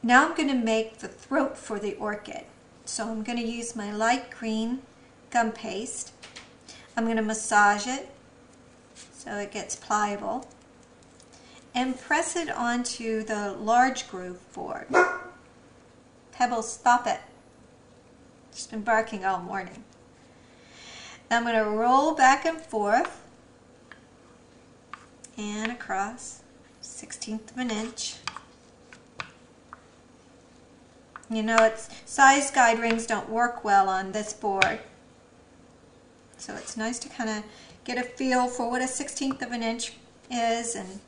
Now I'm going to make the throat for the orchid. So I'm going to use my light green gum paste. I'm going to massage it so it gets pliable and press it onto the large groove board. Pebbles, stop it. She's been barking all morning. Now I'm going to roll back and forth and across 1/16 of an inch. You know, size guide rings don't work well on this board, so it's nice to kind of get a feel for what a 1/16 of an inch is and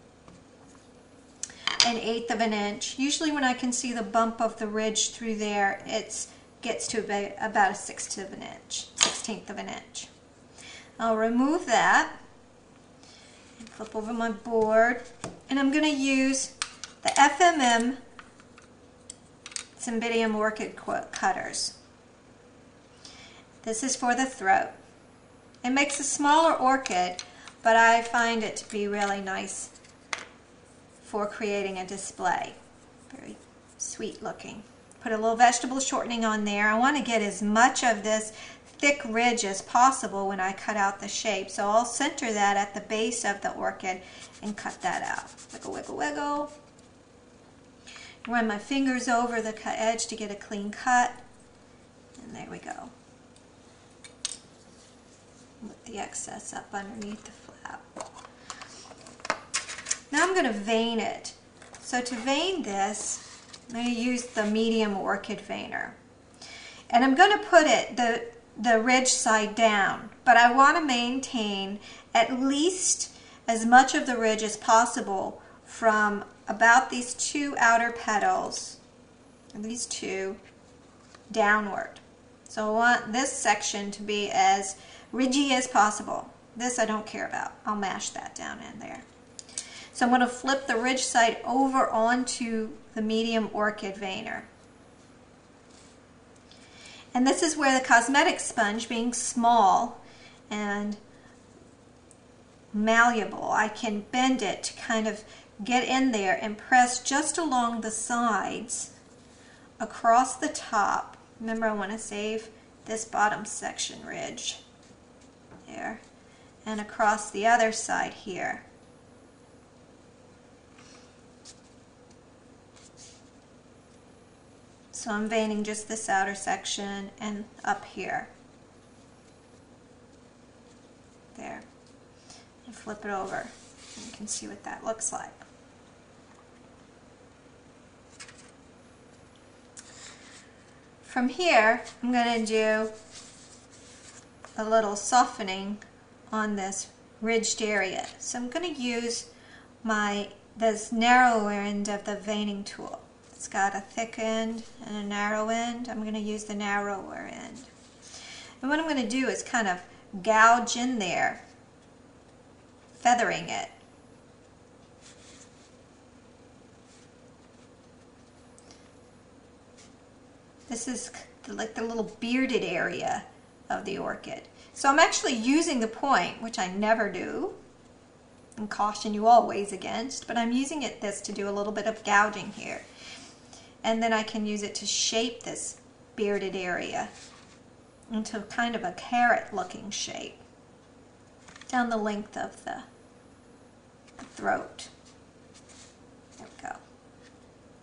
an 1/8 of an inch. Usually when I can see the bump of the ridge through there, it gets to about a 1/6 of an inch, 1/16 of an inch. I'll remove that and flip over my board, and I'm going to use the FMM Cymbidium orchid cutters. This is for the throat. It makes a smaller orchid, but I find it to be really nice for creating a display. Very sweet looking. Put a little vegetable shortening on there. I want to get as much of this thick ridge as possible when I cut out the shape, so I'll center that at the base of the orchid and cut that out. Wiggle, wiggle, wiggle. Run my fingers over the edge to get a clean cut, and there we go. Put the excess up underneath the flap. Now I'm going to vein it. So to vein this, I'm going to use the medium orchid veiner. And I'm going to put it the ridge side down, but I want to maintain at least as much of the ridge as possible from about these two outer petals, these two, downward. So I want this section to be as ridgy as possible. This I don't care about. I'll mash that down in there. So I'm going to flip the ridge side over onto the medium orchid veiner. And this is where the cosmetic sponge, being small and malleable, I can bend it to kind of get in there and press just along the sides across the top. Remember, I want to save this bottom section ridge there, and across the other side here. So I'm veining just this outer section and up here. There. And flip it over. You can see what that looks like. From here, I'm going to do a little softening on this ridged area. So I'm going to use this narrow end of the veining tool. It's got a thick end and a narrow end. I'm going to use the narrower end. And what I'm going to do is kind of gouge in there, feathering it. This is like the little bearded area of the orchid. So I'm actually using the point, which I never do, and caution you always against, but I'm using this to do a little bit of gouging here. And then I can use it to shape this bearded area into kind of a carrot looking shape down the length of the throat. There we go.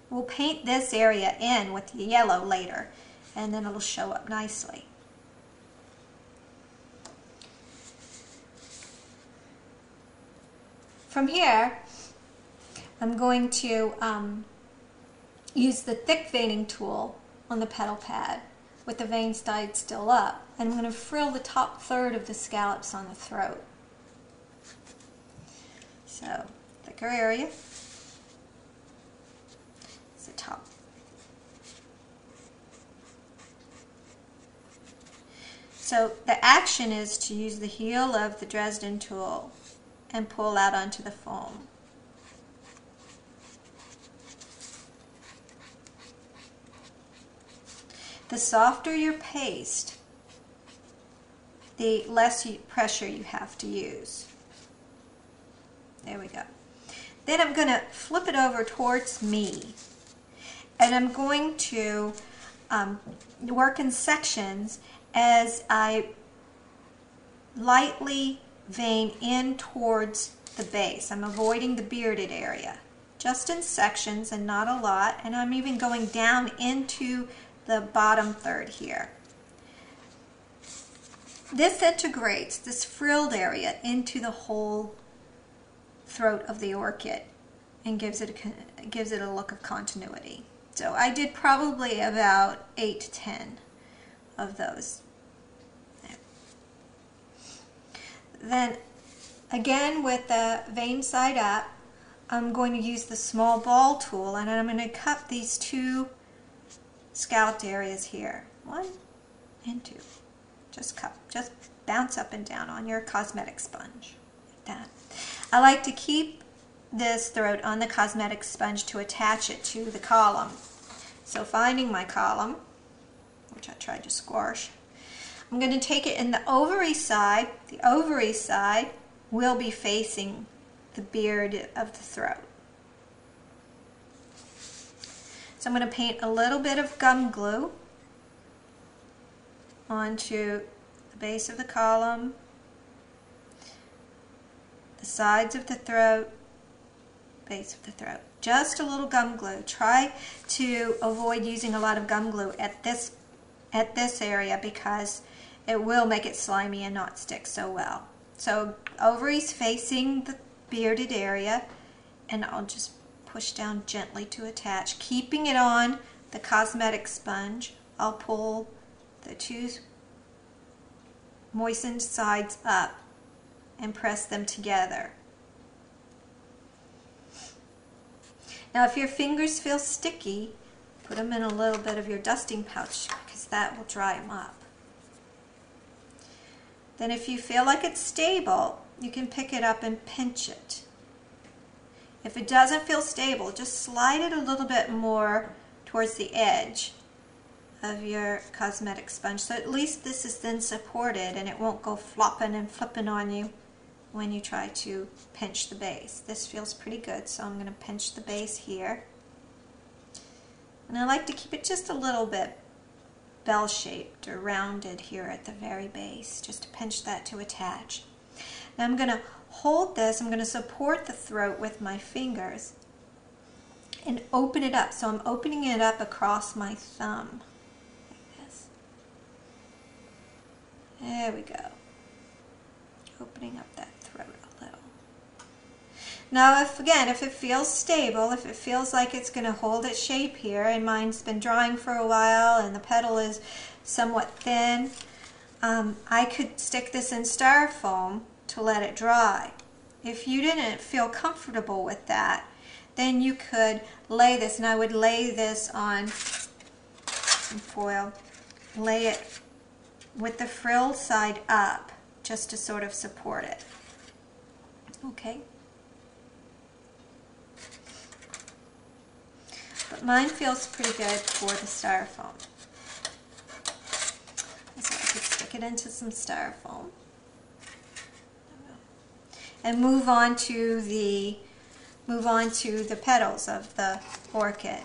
We'll paint this area in with the yellow later, and then it'll show up nicely. From here, I'm going to use the thick veining tool on the petal pad with the vein side still up, and I'm going to frill the top third of the scallops on the throat. So, thicker area. It's the top. So the action is to use the heel of the Dresden tool and pull out onto the foam. The softer your paste, the less pressure you have to use. There we go. Then I'm going to flip it over towards me and I'm going to work in sections as I lightly vein in towards the base. I'm avoiding the bearded area, just in sections and not a lot, and I'm even going down into the bottom third here. This integrates this frilled area into the whole throat of the orchid and gives it a look of continuity. So I did probably about 8 to 10 of those. Then again, with the vein side up, I'm going to use the small ball tool, and I'm going to cut these 2 scalloped areas here. 1 and 2. Just cut, just bounce up and down on your cosmetic sponge, like that. I like to keep this throat on the cosmetic sponge to attach it to the column. So finding my column, which I tried to squash, I'm going to take it in the ovary side. The ovary side will be facing the beard of the throat. So I'm going to paint a little bit of gum glue onto the base of the column, the sides of the throat, base of the throat. Just a little gum glue. Try to avoid using a lot of gum glue at this area because it will make it slimy and not stick so well. So ovaries facing the bearded area, and I'll just push down gently to attach, keeping it on the cosmetic sponge. I'll pull the 2 moistened sides up and press them together. Now if your fingers feel sticky, put them in a little bit of your dusting pouch because that will dry them up. Then if you feel like it's stable, you can pick it up and pinch it. If it doesn't feel stable, just slide it a little bit more towards the edge of your cosmetic sponge, so at least this is then supported and it won't go flopping and flipping on you when you try to pinch the base. This feels pretty good, so I'm going to pinch the base here. And I like to keep it just a little bit bell-shaped or rounded here at the very base, just to pinch that to attach. Now I'm going to hold this, I'm going to support the throat with my fingers and open it up. So I'm opening it up across my thumb, like this. There we go. Opening up that throat a little. Now if it feels stable, if it feels like it's going to hold its shape here, and mine's been drying for a while and the petal is somewhat thin, I could stick this in styrofoam to let it dry. If you didn't feel comfortable with that, then you could lay this, and I would lay this on some foil, lay it with the frill side up just to sort of support it. Okay. But mine feels pretty good for the styrofoam. So I could stick it into some styrofoam and move on to the petals of the orchid.